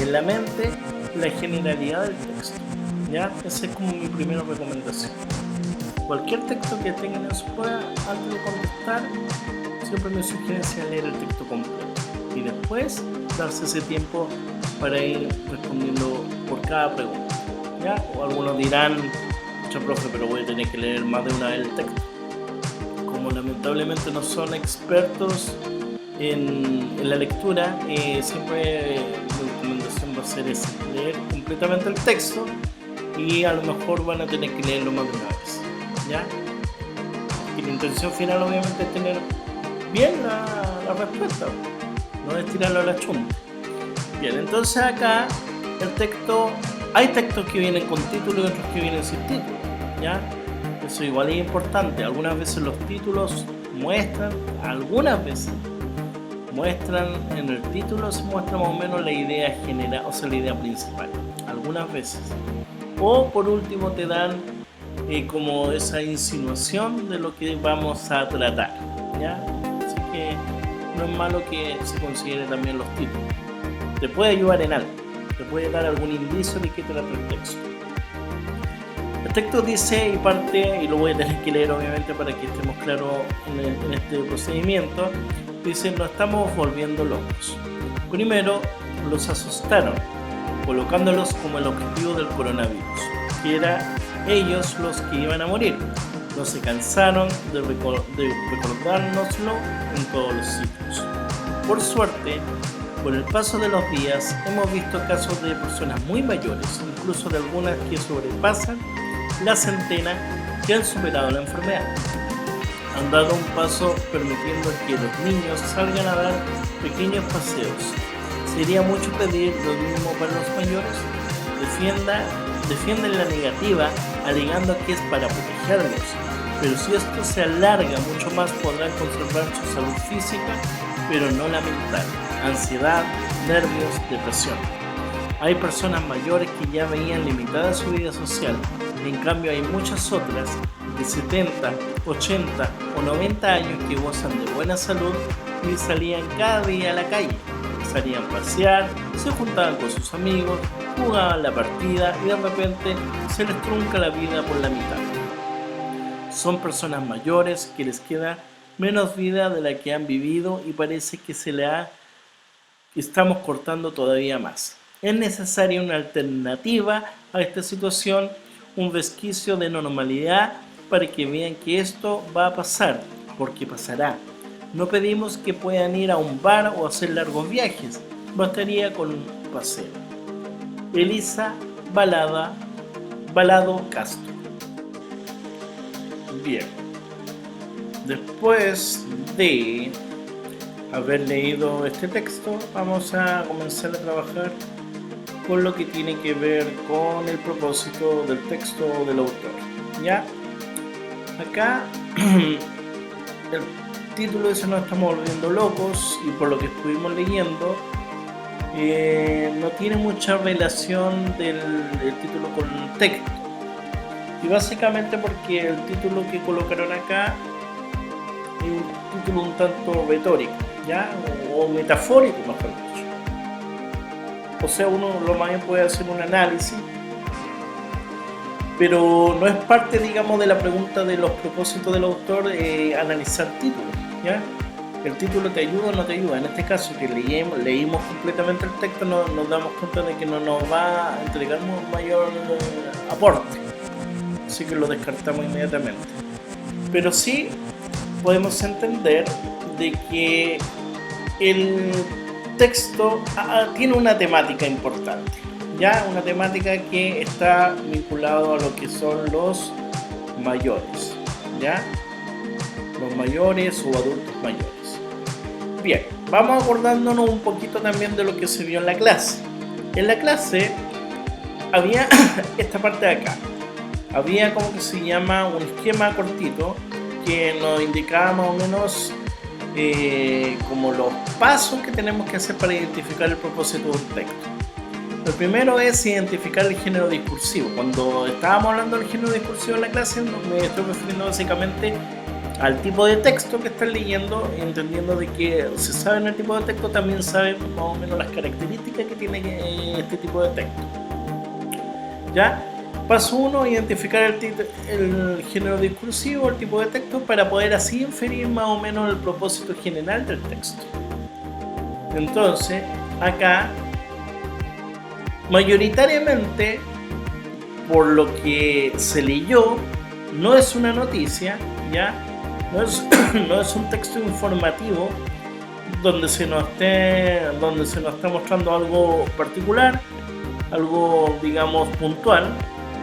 en la mente la generalidad del texto, ¿ya? Esa es como mi primera recomendación. Cualquier texto que tengan en su prueba, antes de contestar, siempre mi sugerencia es leer el texto completo y después darse ese tiempo para ir respondiendo por cada pregunta, ¿ya? O algunos dirán, mucho profe, pero voy a tener que leer más de una vez el texto. Como lamentablemente no son expertos en la lectura, siempre mi recomendación va a ser esa, leer completamente el texto y a lo mejor van a tener que leerlo más de una vez, ¿ya? Y la intención final obviamente es tener bien la respuesta, no es tirarlo a la chunta. Bien, entonces acá el texto, hay textos que vienen con título y otros que vienen sin título, ¿ya? Eso igual es importante. Algunas veces los títulos muestran, en el título se muestra más o menos la idea general, o sea, la idea principal, algunas veces. O por último te dan como esa insinuación de lo que vamos a tratar, ¿ya? Así que no es malo que se considere también los títulos. Te puede ayudar en algo, te puede dar algún indicio de qué trata el texto. El texto dice y parte, y lo voy a tener que leer obviamente para que estemos claros en este procedimiento, dice: nos estamos volviendo locos. Primero los asustaron, colocándolos como el objetivo del coronavirus, que eran ellos los que iban a morir. No se cansaron de recordárnoslo en todos los sitios. Por suerte, con el paso de los días hemos visto casos de personas muy mayores, incluso de algunas que sobrepasan la centena, que han superado la enfermedad. Han dado un paso permitiendo que los niños salgan a dar pequeños paseos. ¿Sería mucho pedir lo mismo para los mayores? Defienden la negativa, alegando que es para protegerlos. Pero si esto se alarga mucho más, podrán conservar su salud física, pero no la mental. Ansiedad, nervios, depresión. Hay personas mayores que ya veían limitada su vida social. En cambio hay muchas otras de 70, 80 o 90 años que gozan de buena salud y salían cada día a la calle. Salían a pasear, se juntaban con sus amigos, jugaban la partida y de repente se les trunca la vida por la mitad. Son personas mayores que les queda menos vida de la que han vivido y parece que estamos cortando todavía más. Es necesaria una alternativa a esta situación, un resquicio de normalidad para que vean que esto va a pasar, porque pasará. No pedimos que puedan ir a un bar o hacer largos viajes, bastaría con un paseo. Elisa Balado Castro. Bien, después de haber leído este texto, vamos a comenzar a trabajar con lo que tiene que ver con el propósito del texto del autor, ¿ya? Acá el título dice: nos estamos volviendo locos, y por lo que estuvimos leyendo no tiene mucha relación del título con el texto, y básicamente porque el título que colocaron acá es un título un tanto retórico, ¿ya? O metafórico, mejor dicho. O sea, uno lo más bien puede hacer un análisis, pero no es parte, digamos, de la pregunta de los propósitos del autor analizar títulos, ¿ya? El título te ayuda o no te ayuda. En este caso, que leímos completamente el texto, nos damos cuenta de que no nos va a entregar un mayor aporte, así que lo descartamos inmediatamente. Pero sí podemos entender de que el texto tiene una temática importante, ya una temática que está vinculado a lo que son los mayores, ya los mayores o adultos mayores. Bien, vamos acordándonos un poquito también de lo que se vio en la clase. En la clase había esta parte de acá, había como que se llama un esquema cortito que nos indicaba más o menos como los pasos que tenemos que hacer para identificar el propósito de un texto. El primero es identificar el género discursivo. Cuando estábamos hablando del género discursivo en la clase, me estoy refiriendo básicamente al tipo de texto que están leyendo, entendiendo de que si saben el tipo de texto, también saben más o menos las características que tiene este tipo de texto, ¿ya? Paso 1, identificar el género discursivo, el tipo de texto, para poder así inferir más o menos el propósito general del texto. Entonces, acá, mayoritariamente, por lo que se leyó, no es una noticia, ¿ya? No es un texto informativo donde se nos está mostrando algo particular, algo, digamos, puntual,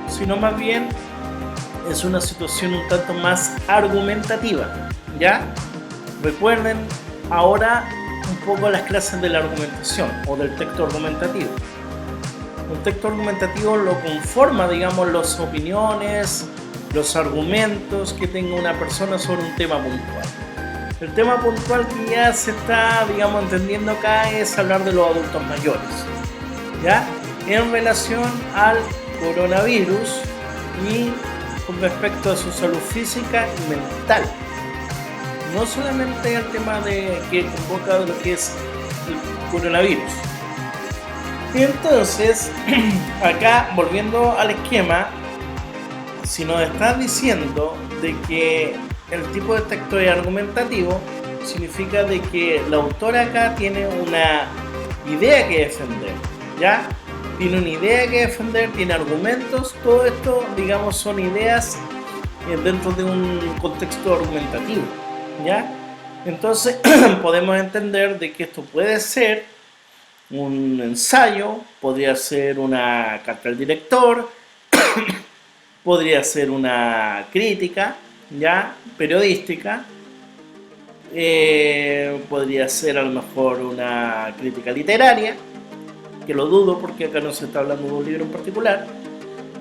sino más bien es una situación un tanto más argumentativa, ¿ya? Recuerden ahora un poco las clases de la argumentación o del texto argumentativo. Un texto argumentativo lo conforma, digamos, las opiniones, los argumentos que tenga una persona sobre un tema puntual. El tema puntual que ya se está, digamos, entendiendo acá es hablar de los adultos mayores, ¿ya? En relación al coronavirus y con respecto a su salud física y mental. No solamente el tema que convoca lo que es el coronavirus. Y entonces, acá, volviendo al esquema, si nos está diciendo de que el tipo de texto es argumentativo, significa de que la autora acá tiene una idea que defender, ¿ya? Tiene una idea que defender, tiene argumentos, todo esto, digamos, son ideas dentro de un contexto argumentativo, ¿ya? Entonces, podemos entender de que esto puede ser un ensayo, podría ser una carta al director, podría ser una crítica, ¿ya? Periodística, podría ser a lo mejor una crítica literaria, que lo dudo porque acá no se está hablando de un libro en particular,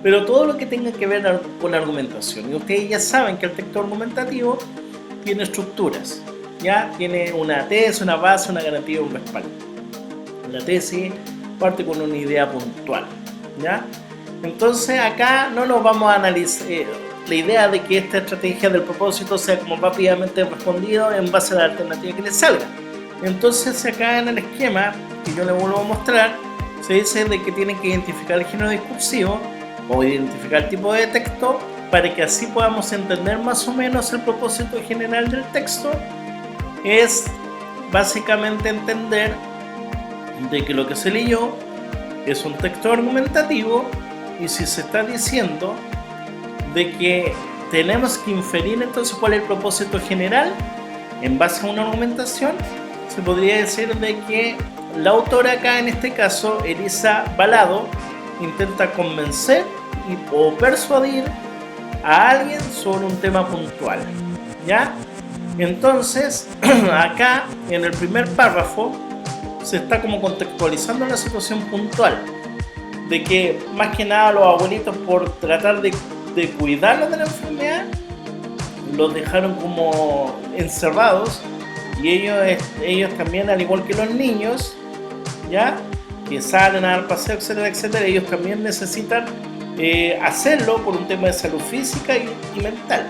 pero todo lo que tenga que ver con la argumentación. Y ustedes ya saben que el texto argumentativo tiene estructuras, ¿ya? Tiene una tesis, una base, una garantía y un respaldo. La tesis parte con una idea puntual, ¿ya? Entonces acá no nos vamos a analizar la idea de que esta estrategia del propósito sea como rápidamente respondido en base a la alternativa que les salga. Entonces acá en el esquema que yo les vuelvo a mostrar, se dice de que tienen que identificar el género discursivo o identificar el tipo de texto para que así podamos entender más o menos el propósito general del texto. Es básicamente entender de que lo que se leyó es un texto argumentativo, y si se está diciendo de que tenemos que inferir entonces cuál es el propósito general en base a una argumentación, se podría decir de que la autora acá, en este caso Elisa Balado, intenta convencer o persuadir a alguien sobre un tema puntual, ¿ya? Entonces acá en el primer párrafo se está como contextualizando la situación puntual de que más que nada los abuelitos, por tratar de cuidarlos de la enfermedad, los dejaron como encerrados, y ellos también, al igual que los niños, ¿ya? Que salen a dar paseo, etcétera, etcétera, ellos también necesitan hacerlo por un tema de salud física y mental,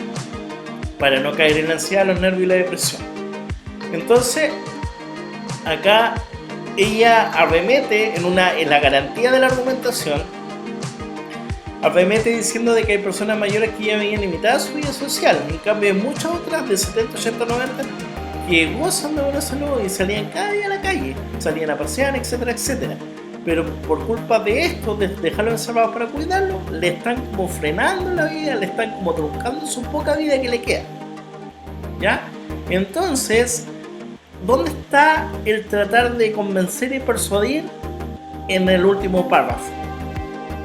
para no caer en la ansiedad, los nervios y la depresión. Entonces acá ella arremete en la garantía de la argumentación, arremete diciendo de que hay personas mayores que ya veían limitada su vida social, en cambio hay muchas otras de 70, 80, 90 que gozan de buena salud y salían cada día a la calle, salían a pasear, etcétera, etcétera, pero por culpa de esto, de dejarlo encerrado para cuidarlo, le están como frenando la vida, le están como truncando su poca vida que le queda, ¿ya? Entonces, ¿dónde está el tratar de convencer y persuadir? En el último párrafo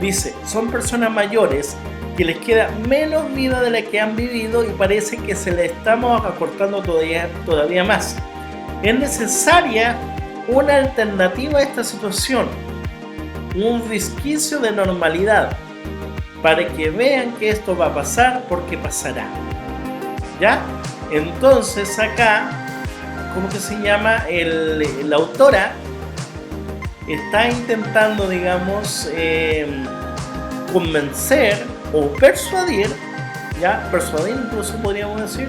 dice: son personas mayores que les queda menos vida de la que han vivido y parece que se le estamos acortando todavía más. Es necesaria una alternativa a esta situación, un resquicio de normalidad, para que vean que esto va a pasar, porque pasará, ¿ya? Entonces acá, ¿cómo que se llama? La autora está intentando, digamos, convencer o persuadir, ya, persuadir incluso podríamos decir,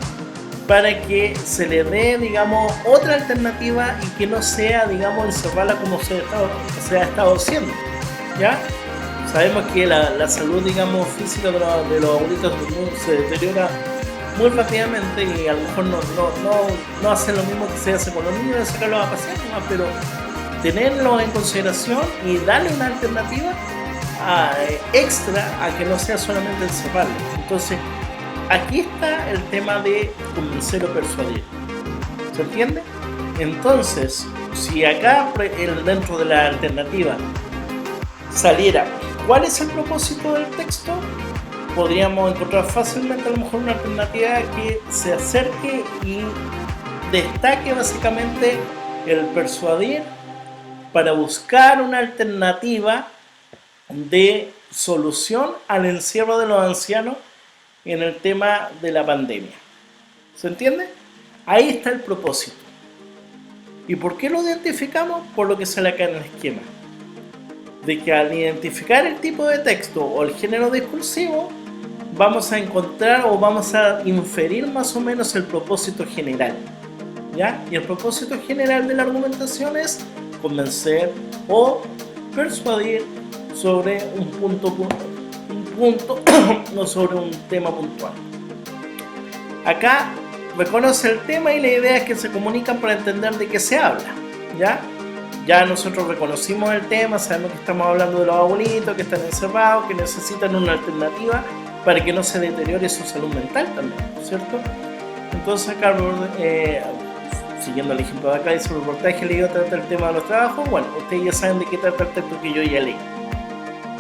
para que se le dé, digamos, otra alternativa y que no sea, digamos, encerrarla como se ha estado haciendo, ¿ya? Sabemos que la salud, digamos, física de los abuelitos se deteriora muy rápidamente y a lo mejor no hace lo mismo que se hace con los niños de sacarlos a pasear, ¿no? Pero tenerlo en consideración y darle una alternativa extra a que no sea solamente encerrarlo. Entonces, aquí está el tema de convencer o persuadir. ¿Se entiende? Entonces, si acá dentro de la alternativa saliera cuál es el propósito del texto, podríamos encontrar fácilmente a lo mejor una alternativa que se acerque y destaque básicamente el persuadir para buscar una alternativa de solución al encierro de los ancianos en el tema de la pandemia. ¿Se entiende? Ahí está el propósito. ¿Y por qué lo identificamos? Por lo que sale acá en el esquema. De que al identificar el tipo de texto o el género discursivo, vamos a encontrar o vamos a inferir más o menos el propósito general. ¿Ya? Y el propósito general de la argumentación es convencer o persuadir sobre un punto o sobre un tema puntual. Acá reconoce el tema y la idea es que se comunican para entender de qué se habla. Ya nosotros reconocimos el tema, sabemos que estamos hablando de los abuelitos que están encerrados, que necesitan una alternativa para que no se deteriore su salud mental también, ¿cierto? Entonces acá, siguiendo el ejemplo de acá, dice el reportaje leído trata el tema de los trabajos. Bueno, ustedes ya saben de qué trata el texto que yo ya leí.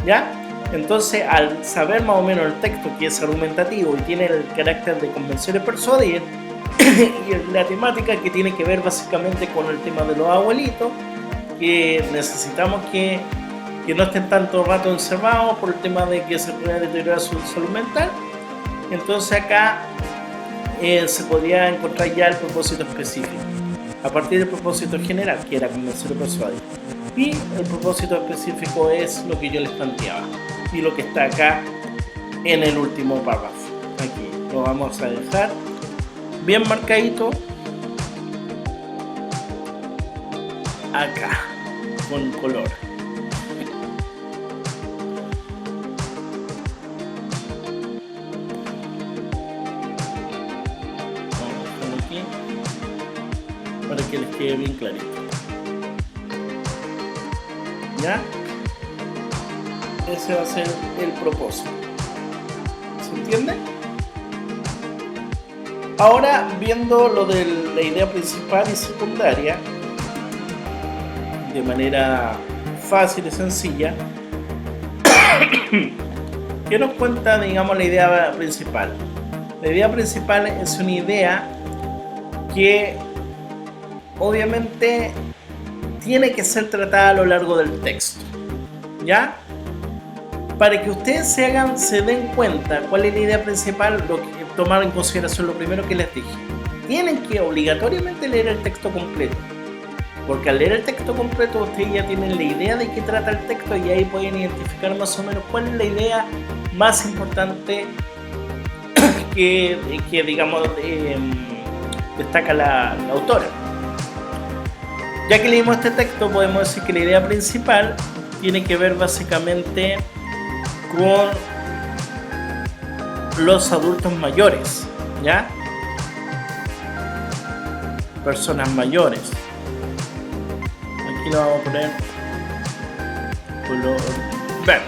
¿Ya? Entonces, al saber más o menos el texto que es argumentativo y tiene el carácter de convencer y persuadir, y la temática que tiene que ver básicamente con el tema de los abuelitos, que necesitamos que no estén tanto rato encerrados por el tema de que se pueda deteriorar su salud mental, entonces acá se podría encontrar ya el propósito específico, a partir del propósito general, que era convencer y persuadir. Y el propósito específico es lo que yo les planteaba y lo que está acá en el último párrafo. Aquí lo vamos a dejar bien marcadito acá con color. Vamos a dejarlo aquí para que les quede bien clarito. ¿Ya? Ese va a ser el propósito. ¿Se entiende? Ahora, viendo lo de la idea principal y secundaria de manera fácil y sencilla, ¿qué nos cuenta, digamos, la idea principal? La idea principal es una idea que obviamente tiene que ser tratada a lo largo del texto, ¿ya? Para que ustedes se den cuenta cuál es la idea principal, tomar en consideración lo primero que les dije. Tienen que obligatoriamente leer el texto completo, porque al leer el texto completo ustedes ya tienen la idea de qué trata el texto y ahí pueden identificar más o menos cuál es la idea más importante que digamos, destaca la autora. Ya que leímos este texto, podemos decir que la idea principal tiene que ver básicamente con los adultos mayores, ¿ya? Personas mayores. Aquí lo vamos a poner color verde.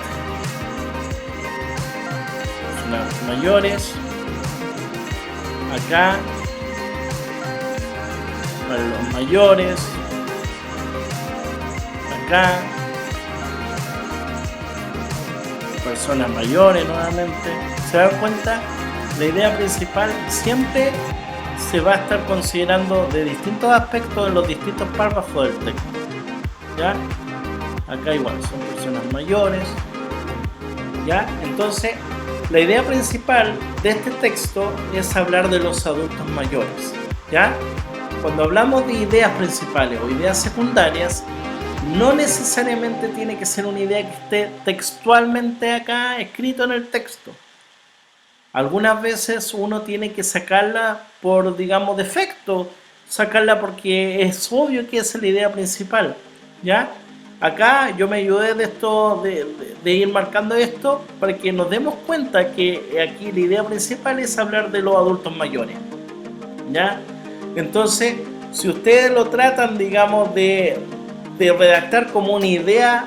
Personas mayores. Acá para los mayores. Acá personas mayores nuevamente. ¿Se dan cuenta? La idea principal siempre se va a estar considerando de distintos aspectos en los distintos párrafos del texto. ¿Ya? Acá igual, son personas mayores. ¿Ya? Entonces, la idea principal de este texto es hablar de los adultos mayores. ¿Ya? Cuando hablamos de ideas principales o ideas secundarias, no necesariamente tiene que ser una idea que esté textualmente acá escrito en el texto. Algunas veces uno tiene que sacarla por, digamos, defecto, sacarla porque es obvio que esa es la idea principal, ¿ya? acá yo me ayudé de esto, de ir marcando esto para que nos demos cuenta que aquí la idea principal es hablar de los adultos mayores, ¿ya? Entonces, si ustedes lo tratan, digamos, de redactar como una idea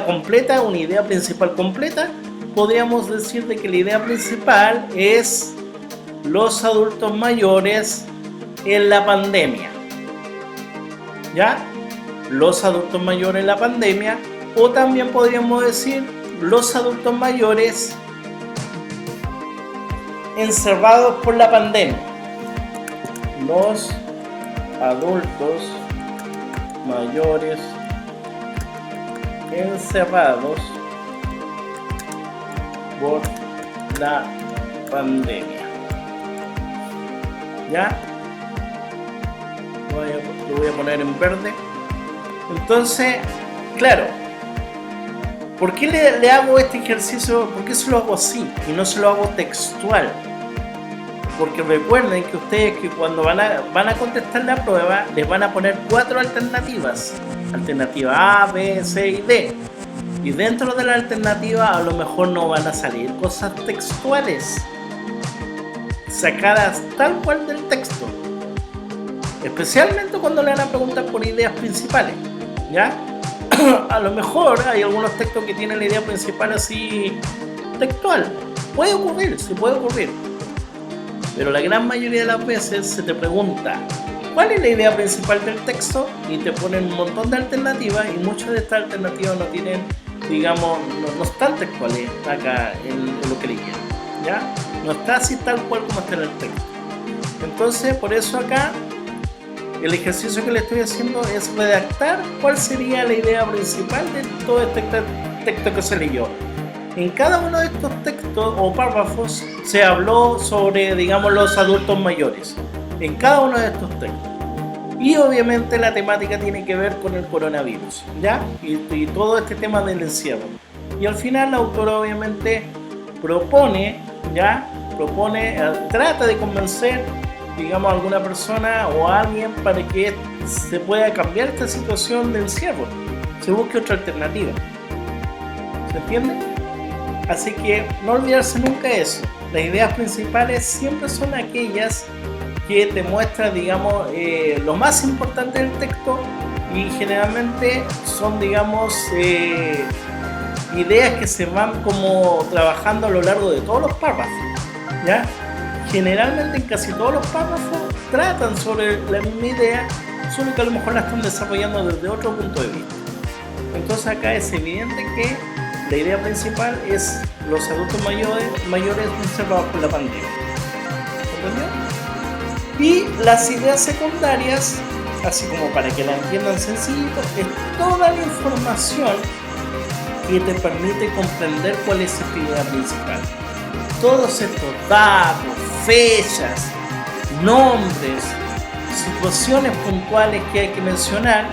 completa, una idea principal completa, podríamos decir de que la idea principal es los adultos mayores en la pandemia, ¿ya? Los adultos mayores en la pandemia, o también podríamos decir los adultos mayores encerrados por la pandemia. Los adultos mayores encerrados por la pandemia. ¿Ya? Lo voy a poner en verde. Entonces, claro, ¿por qué le hago este ejercicio? ¿Por qué se lo hago así y no se lo hago textual? Porque recuerden que ustedes que cuando van a contestar la prueba les van a poner 4 alternativas. Alternativa A, B, C y D. Y dentro de la alternativa a lo mejor no van a salir cosas textuales sacadas tal cual del texto. Especialmente cuando le van a preguntar por ideas principales, ¿ya? A lo mejor hay algunos textos que tienen la idea principal así textual. Puede ocurrir, sí puede ocurrir. Pero la gran mayoría de las veces se te pregunta ¿cuál es la idea principal del texto? Y te ponen un montón de alternativas y muchas de estas alternativas no tienen, digamos, no están textuales acá en lo que le quieren, ¿ya? No está así tal cual como está en el texto. Entonces, por eso acá el ejercicio que le estoy haciendo es redactar cuál sería la idea principal de todo este texto que se leyó. En cada uno de estos textos o párrafos se habló sobre, digamos, los adultos mayores. En cada uno de estos textos. Y obviamente la temática tiene que ver con el coronavirus, ¿ya? Y todo este tema del encierro. Y al final la autora obviamente propone, ¿ya? Trata de convencer, digamos, a alguna persona o a alguien para que se pueda cambiar esta situación de encierro. Se busque otra alternativa. ¿Se entiende? Así que no olvidarse nunca eso. Las ideas principales siempre son aquellas que te muestran, digamos, lo más importante del texto y generalmente son, digamos, ideas que se van como trabajando a lo largo de todos los párrafos, ¿ya? Generalmente en casi todos los párrafos tratan sobre la misma idea, solo que a lo mejor la están desarrollando desde otro punto de vista. Entonces acá es evidente que la idea principal es los adultos mayores encerrados por la pandemia. ¿Entendió? Y las ideas secundarias, así como para que la entiendan sencillito, es toda la información que te permite comprender cuál es esta idea principal. Todos estos datos, fechas, nombres, situaciones puntuales que hay que mencionar,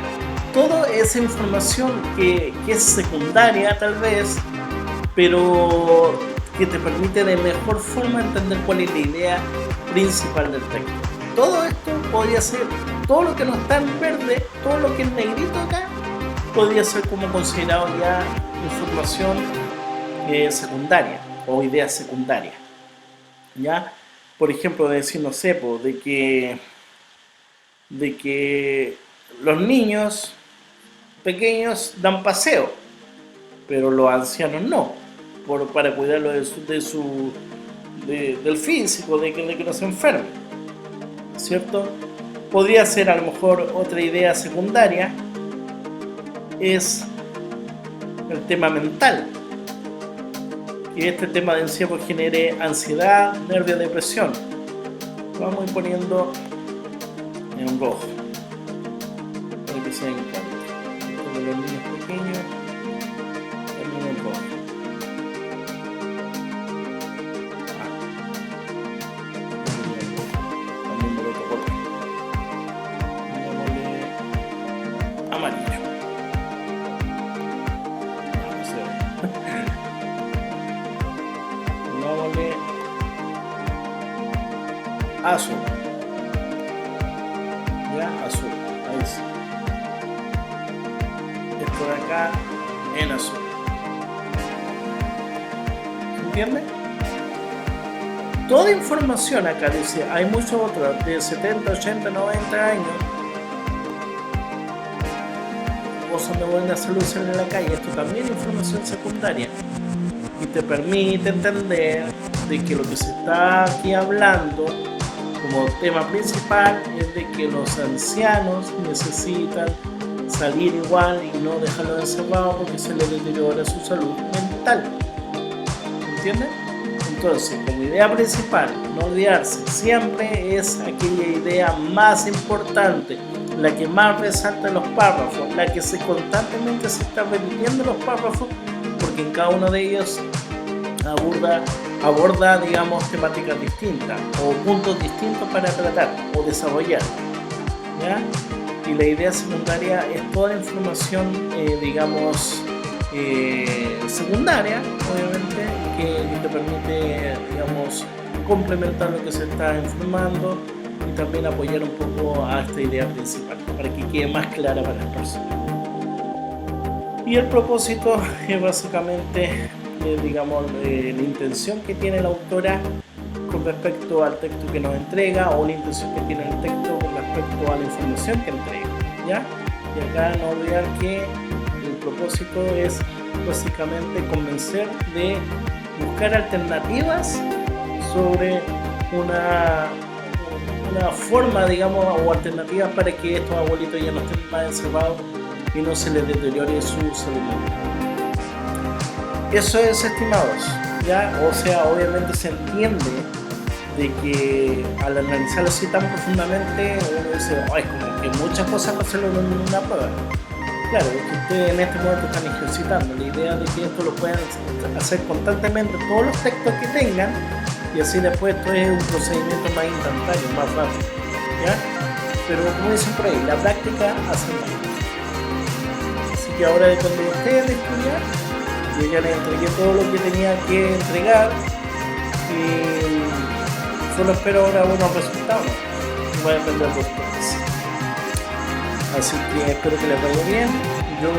toda esa información que es secundaria tal vez, pero que te permite de mejor forma entender cuál es la idea principal del texto. Todo esto podría ser, todo lo que no está en verde, todo lo que es negrito acá, podría ser como considerado ya información secundaria o idea secundaria, ¿ya? Por ejemplo, decir, no sé, de que los niños pequeños dan paseo, pero los ancianos no, para cuidarlo del físico, de que no se enferme, ¿cierto? Podría ser a lo mejor otra idea secundaria, es el tema mental, que este tema de encierro genere ansiedad, nervios, depresión. Vamos a ir poniendo en rojo para que se den cuenta. Todos los niños pequeños en rojo. También de otro color. Pongámosle amarillo. No se ve. Pongámosle azul. Ya, azul. Ahí sí. esto de acá en azul. ¿Se entiende? Toda información acá dice, hay muchos otros de 70, 80, 90 años gozan de buena salud en la calle. Esto también es información secundaria y te permite entender de que lo que se está aquí hablando como tema principal es de que los ancianos necesitan salir igual y no dejarlo encerrado porque se les deteriora su salud mental. ¿Entienden? Entonces, como idea principal, no olvidarse, siempre es aquella idea más importante, la que más resalta en los párrafos, la que constantemente se está repitiendo en los párrafos, porque en cada uno de ellos aborda, digamos, temáticas distintas o puntos distintos para tratar o desarrollar, ¿ya? Y la idea secundaria es toda la información, digamos, secundaria, obviamente, que te permite, digamos, complementar lo que se está informando y también apoyar un poco a esta idea principal para que quede más clara para las personas. Y el propósito es básicamente, digamos, la intención que tiene la autora con respecto al texto que nos entrega o la intención que tiene el texto con respecto a la información que entrega, ¿ya? Y acá no olvidar que el propósito es básicamente convencer de buscar alternativas sobre una forma, digamos, o alternativas para que estos abuelitos ya no estén más encerrados y no se les deteriore su salud mental. Eso es, estimados, ¿ya? O sea, obviamente se entiende de que al analizarlo así tan profundamente uno dice, es como que muchas cosas no se lo dan en una prueba. Claro, es que ustedes en este momento están ejercitando. La idea de que esto lo puedan hacer constantemente todos los textos que tengan y así después esto es un procedimiento más instantáneo, más rápido, ¿ya? Pero como dicen por ahí, la práctica hace más. Así que ahora cuando ustedes de estudiar, yo ya les entregué todo lo que tenía que entregar y solo espero ahora unos resultados que van a depender de ustedes. Así que espero que les vaya bien. Yo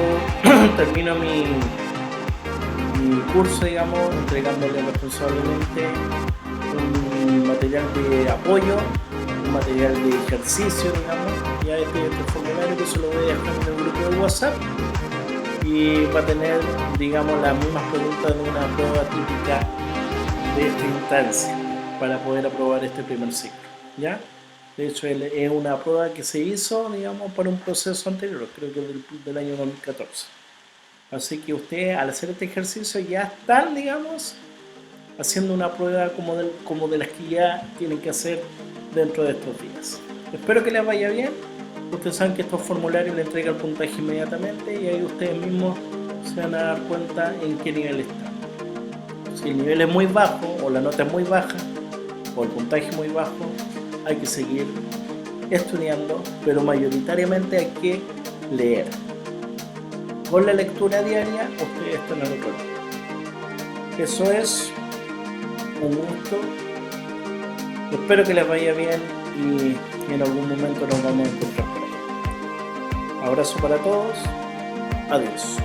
termino mi curso, digamos, entregándole responsablemente un material de apoyo, un material de ejercicio, digamos, ya este formulario que se lo voy a dejar en el grupo de WhatsApp y va a tener, digamos, las mismas preguntas de una prueba típica de esta instancia para poder aprobar este primer ciclo, ¿ya? De hecho, es una prueba que se hizo, digamos, para un proceso anterior, creo que del año 2014. Así que ustedes, al hacer este ejercicio, ya están, digamos, haciendo una prueba como de las que ya tienen que hacer dentro de estos días. Espero que les vaya bien. Ustedes saben que estos formularios le entregan el puntaje inmediatamente y ahí ustedes mismos se van a dar cuenta en qué nivel están. Si el nivel es muy bajo o la nota es muy baja o el puntaje es muy bajo, hay que seguir estudiando, pero mayoritariamente hay que leer. Con la lectura diaria ustedes están al otro lado. Eso es un gusto. Espero que les vaya bien y en algún momento nos vamos a encontrar por ahí. Abrazo para todos. Adiós.